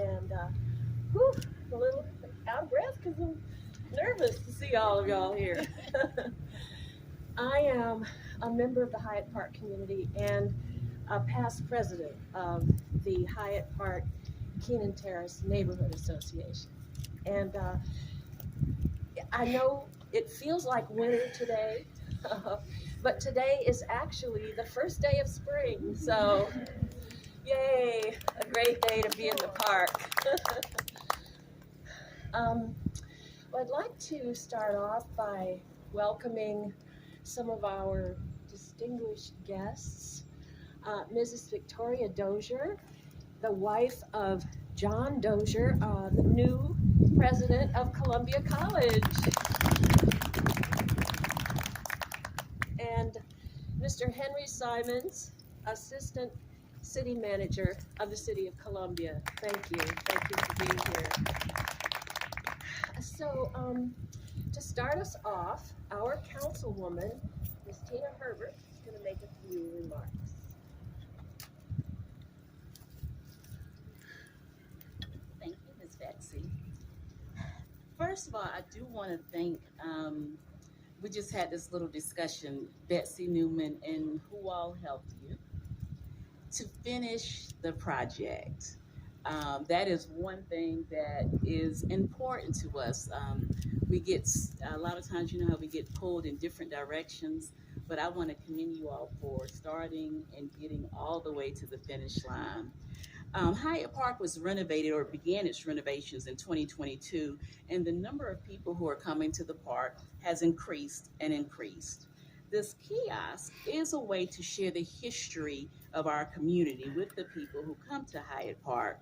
and whew, a little out of breath because I'm nervous to see all of y'all here. I am a member of the Hyatt Park community and a past president of the Hyatt Park Keenan Terrace Neighborhood Association. And I know it feels like winter today, but today is actually the first day of spring. So, yay, a great day to be in the park. um, well, I'd like to start off by welcoming some of our distinguished guests. Mrs. Victoria Dozier, the wife of John Dozier, the new president of Columbia College. And Mr. Henry Simons, assistant city manager of the city of Columbia. Thank you. Thank you for being here. So, to start us off, our councilwoman, Ms. Tina Herbert, is going to make a few remarks. Thank you, Ms. Betsy. First of all, I do want to thank, we just had this little discussion, Betsy Newman and who all helped you to finish the project. That is one thing that is important to us. We get, a lot of times, you know how we get pulled in different directions, but I want to commend you all for starting and getting all the way to the finish line. Hyatt Park was renovated or began its renovations in 2022, and the number of people who are coming to the park has increased and increased. This kiosk is a way to share the history of our community with the people who come to Hyatt Park.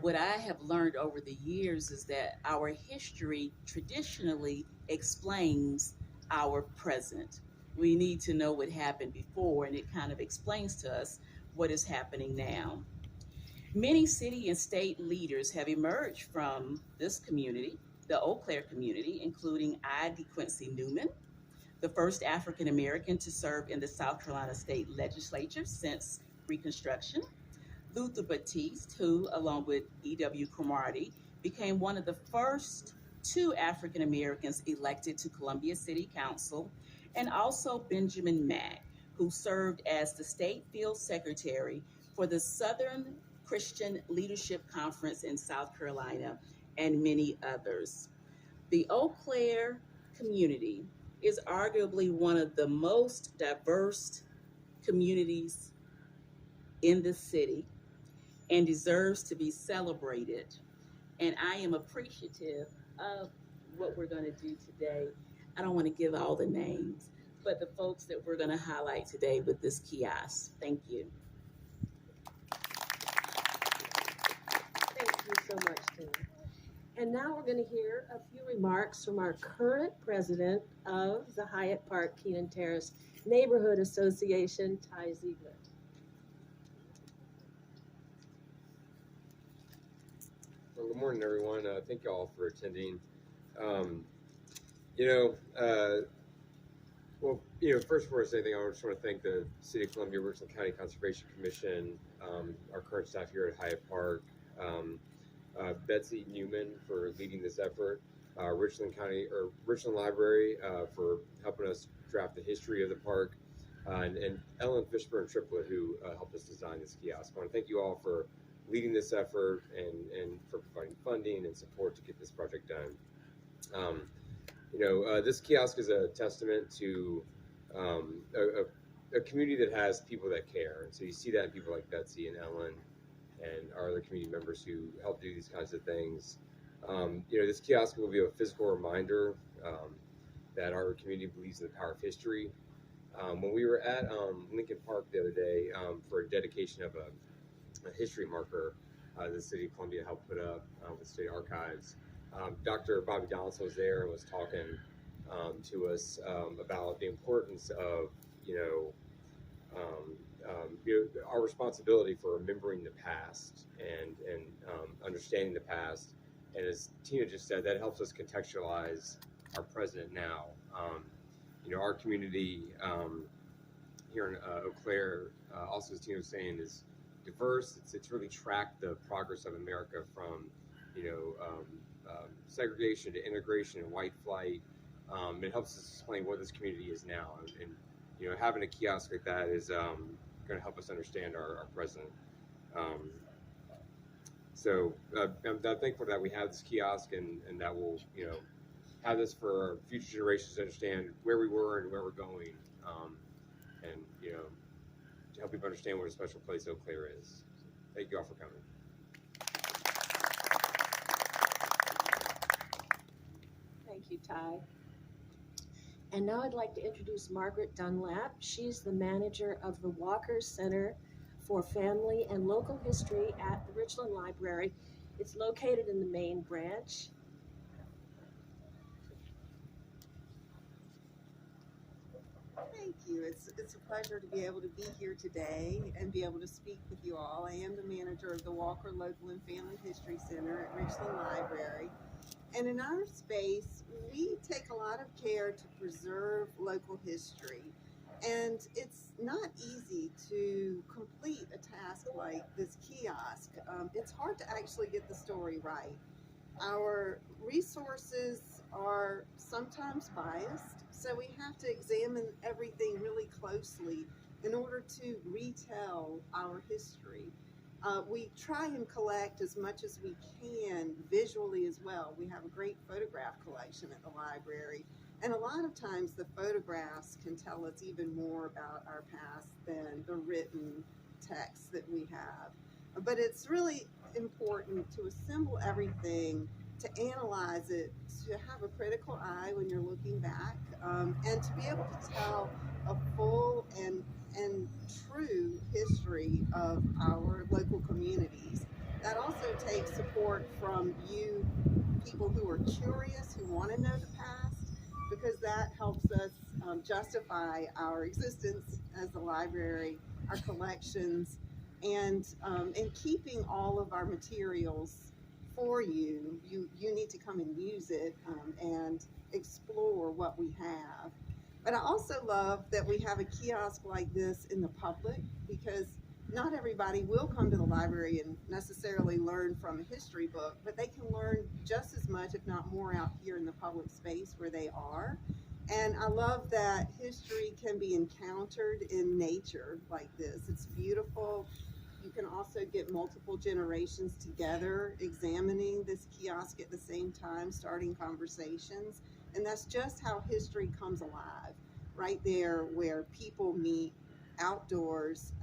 What I have learned over the years is that our history traditionally explains our present. We need to know what happened before, and it kind of explains to us what is happening now. Many city and state leaders have emerged from this community, the Eau Claire community, including I. D. Quincy Newman, the first African American to serve in the South Carolina State Legislature since Reconstruction. Luther Batiste, who, along with E.W. Cromartie, became one of the first two African Americans elected to Columbia City Council, and also Benjamin Mack, who served as the state field secretary for the Southern Christian Leadership Conference in South Carolina, and many others. The Eau Claire community is arguably one of the most diverse communities in the city and deserves to be celebrated. And I am appreciative of what we're going to do today. I don't want to give all the names, but the folks that we're going to highlight today with this kiosk. Thank you. Thank you so much, Tina. And now we're going to hear a few remarks from our current president of the Hyatt Park Keenan Terrace Neighborhood Association, Ty Ziegler. Well, good morning, everyone. Thank you all for attending. Um, you know, first before I say anything, I just want to thank the City of Columbia, Richland County Conservation Commission, our current staff here at Hyatt Park, Betsy Newman for leading this effort, Richland Library for helping us draft the history of the park, and Ellen Fishburne Triplett who helped us design this kiosk. I want to thank you all for leading this effort and for providing funding and support to get this project done. This kiosk is a testament to a community that has people that care. And so you see that in people like Betsy and Ellen and our other community members who help do these kinds of things. This kiosk will be a physical reminder that our community believes in the power of history. When we were at Lincoln Park the other day for a dedication of a history marker the City of Columbia helped put up with State Archives, Dr. Bobby Donaldson was there and was talking to us about the importance of our responsibility for remembering the past and understanding the past. And as Tina just said, that helps us contextualize our present now. Our community here in Eau Claire, also as Tina was saying, is diverse. It's really tracked the progress of America from, segregation to integration and white flight. It helps us explain what this community is now, and having a kiosk like that is going to help us understand our president. So I'm thankful that we have this kiosk, and that we'll have this for future generations to understand where we were and where we're going, and to help people understand what a special place Eau Claire is. So thank you all for coming. Thank you, Ty. And now I'd like to introduce Margaret Dunlap. She's the manager of the Walker Center for Family and Local History at the Richland Library. It's located in the main branch. Thank you. It's a pleasure to be able to be here today and be able to speak with you all. I am the manager of the Walker Local and Family History Center at Richland Library. And in our space, we take a lot of care to preserve local history. And it's not easy to complete a task like this kiosk. It's hard to actually get the story right. Our resources are sometimes biased, so we have to examine everything really closely in order to retell our history. We try and collect as much as we can visually as well. We have a great photograph collection at the library, and a lot of times the photographs can tell us even more about our past than the written text that we have. But it's really important to assemble everything, to analyze it, to have a critical eye when you're looking back, and to be able to tell a full and true history of our local communities. That also takes support from you people who are curious, who want to know the past, because that helps us justify our existence as a library, our collections, and in keeping all of our materials for you. You need to come and use it and explore what we have. But I also love that we have a kiosk like this in the public, because not everybody will come to the library and necessarily learn from a history book, but they can learn just as much, if not more, out here in the public space where they are. And I love that history can be encountered in nature like this. It's beautiful. You can also get multiple generations together examining this kiosk at the same time, starting conversations. And that's just how history comes alive, right there where people meet outdoors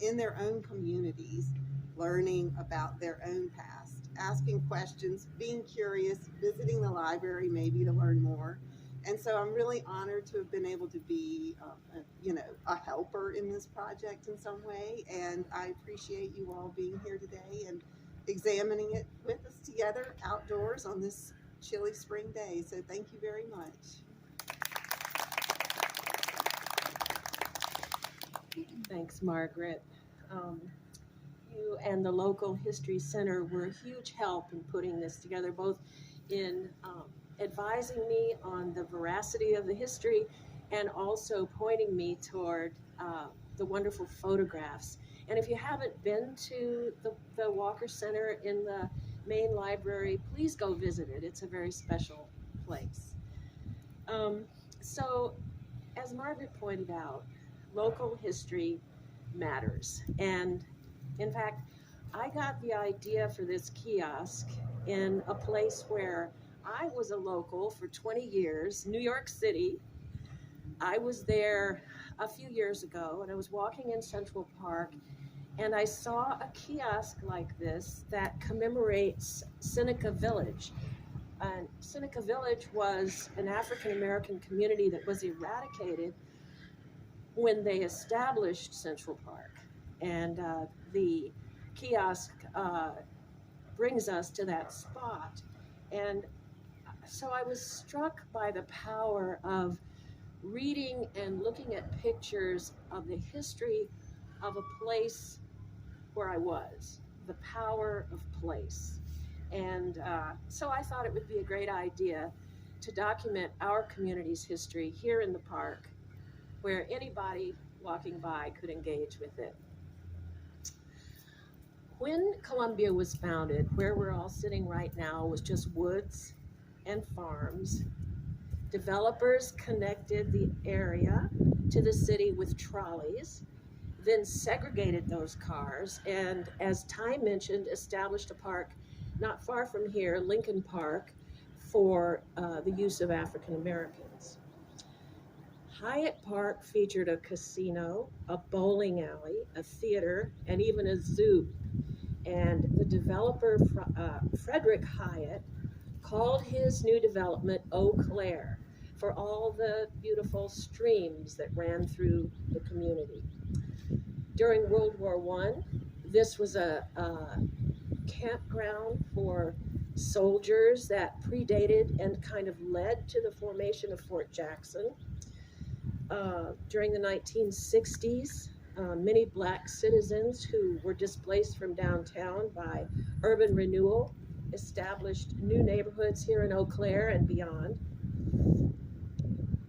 in their own communities, learning about their own past, asking questions, being curious, visiting the library maybe to learn more. And so I'm really honored to have been able to be, a helper in this project in some way. And I appreciate you all being here today and examining it with us together outdoors on this chilly spring day. So thank you very much. Thanks, Margaret. You and the Local History Center were a huge help in putting this together, both in advising me on the veracity of the history and also pointing me toward the wonderful photographs. And if you haven't been to the Walker Center in the main library, please go visit it. It's a very special place. So, as Margaret pointed out, local history matters. And in fact, I got the idea for this kiosk in a place where I was a local for 20 years, New York City. I was there a few years ago, and I was walking in Central Park, and I saw a kiosk like this that commemorates Seneca Village. And Seneca Village was an African-American community that was eradicated when they established Central Park. And the kiosk brings us to that spot. And so I was struck by the power of reading and looking at pictures of the history of a place where I was, the power of place. And so I thought it would be a great idea to document our community's history here in the park, where anybody walking by could engage with it. When Columbia was founded, where we're all sitting right now was just woods and farms. Developers connected the area to the city with trolleys, then segregated those cars, and as Ty mentioned, established a park not far from here, Lincoln Park, for the use of African Americans. Hyatt Park featured a casino, a bowling alley, a theater, and even a zoo. And the developer, Frederick Hyatt, called his new development Eau Claire for all the beautiful streams that ran through the community. During World War I, this was a campground for soldiers that predated and kind of led to the formation of Fort Jackson. During the 1960s, many black citizens who were displaced from downtown by urban renewal established new neighborhoods here in Eau Claire and beyond.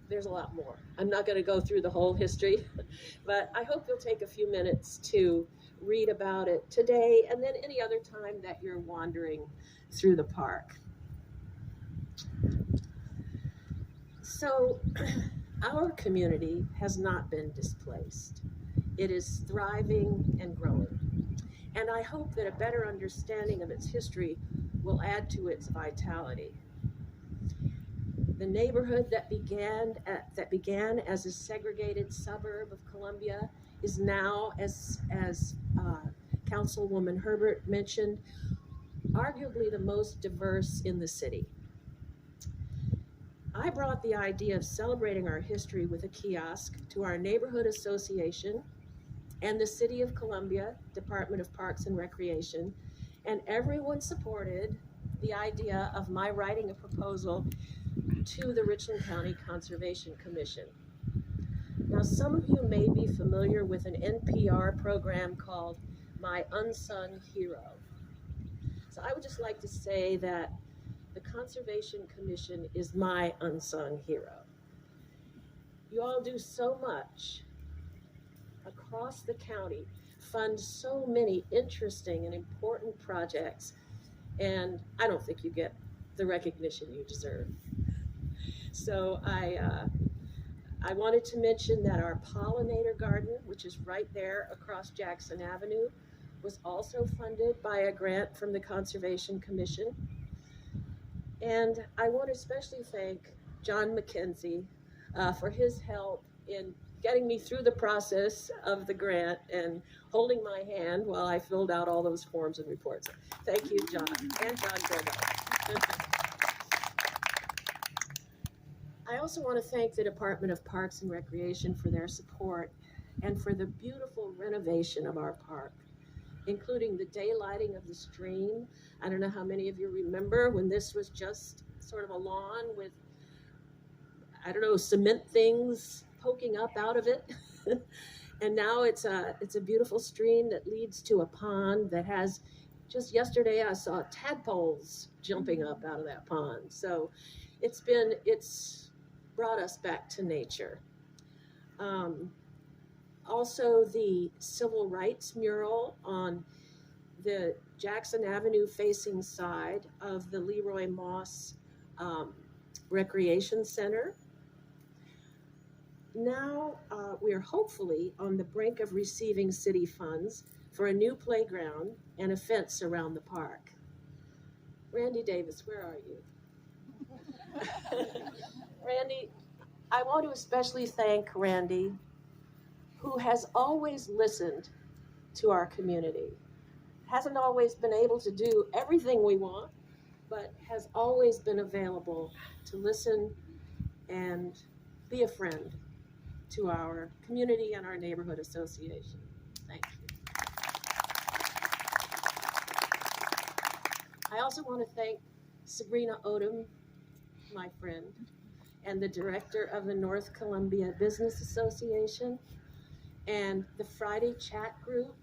There's a lot more. I'm not going to go through the whole history, but I hope you'll take a few minutes to read about it today and then any other time that you're wandering through the park. So, our community has not been displaced. It is thriving and growing. And I hope that a better understanding of its history will add to its vitality. The neighborhood that began as a segregated suburb of Columbia is now, as Councilwoman Herbert mentioned, arguably the most diverse in the city. I brought the idea of celebrating our history with a kiosk to our neighborhood association and the City of Columbia Department of Parks and Recreation, and everyone supported the idea of my writing a proposal to the Richland County Conservation Commission. Now, some of you may be familiar with an NPR program called My Unsung Hero. So I would just like to say that the Conservation Commission is my unsung hero. You all do so much across the county, fund so many interesting and important projects, and I don't think you get the recognition you deserve. So I wanted to mention that our pollinator garden, which is right there across Jackson Avenue, was also funded by a grant from the Conservation Commission. And I want to especially thank John McKenzie for his help in getting me through the process of the grant and holding my hand while I filled out all those forms and reports. Thank you, John, and John Grego. I also want to thank the Department of Parks and Recreation for their support and for the beautiful renovation of our park, including the daylighting of the stream. I don't know how many of you remember when this was just sort of a lawn with, I don't know, cement things poking up out of it. And now it's a beautiful stream that leads to a pond that has, just yesterday I saw tadpoles jumping up out of that pond. So it's brought us back to nature. Also, the civil rights mural on the Jackson Avenue facing side of the Leroy Moss Recreation Center. Now we are hopefully on the brink of receiving city funds for a new playground and a fence around the park. Randy Davis, where are you? Randy, I want to especially thank Randy, who has always listened to our community. Hasn't always been able to do everything we want, but has always been available to listen and be a friend to our community and our neighborhood association. Thank you. I also want to thank Sabrina Odom, my friend, and the director of the North Columbia Business Association, and the Friday chat group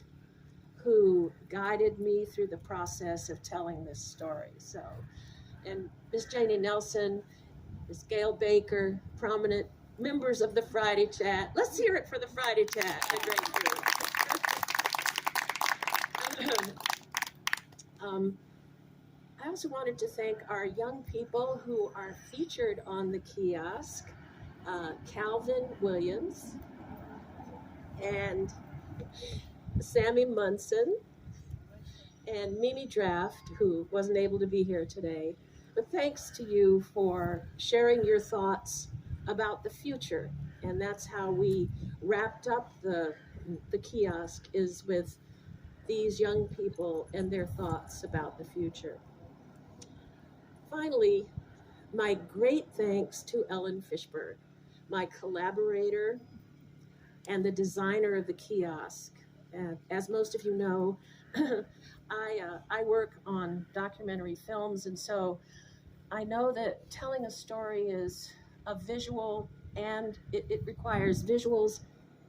who guided me through the process of telling this story. So, and Miss Janie Nelson, Miss Gail Baker, prominent members of the Friday chat. Let's hear it for the Friday chat, a great group. I also wanted to thank our young people who are featured on the kiosk, Calvin Williams and Sammy Munson and Mimi Draft, who wasn't able to be here today. But thanks to you for sharing your thoughts about the future. And that's how we wrapped up the kiosk, is with these young people and their thoughts about the future. Finally, my great thanks to Ellen Fishberg, my collaborator and the designer of the kiosk. As most of you know, I work on documentary films, and so I know that telling a story is a visual, and it requires visuals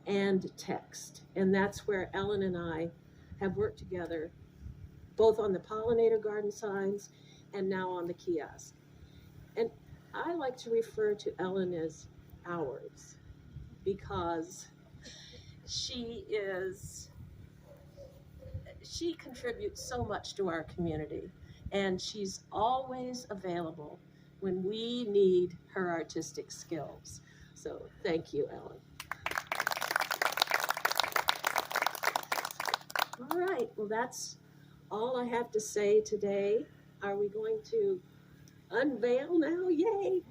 and text. And that's where Ellen and I have worked together, both on the pollinator garden signs and now on the kiosk. And I like to refer to Ellen as ours, because she contributes so much to our community, and she's always available when we need her artistic skills. So thank you, Ellen. All right, well, that's all I have to say today. Are we going to unveil now? Yay!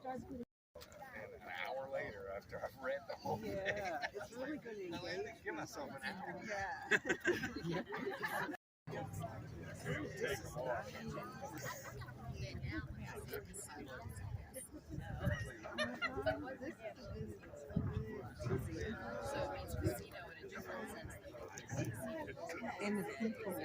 And an hour later, after I've read the whole thing, Yeah, it's really good to I had to engage. give myself an hour. Yeah. Take a walk. And the people.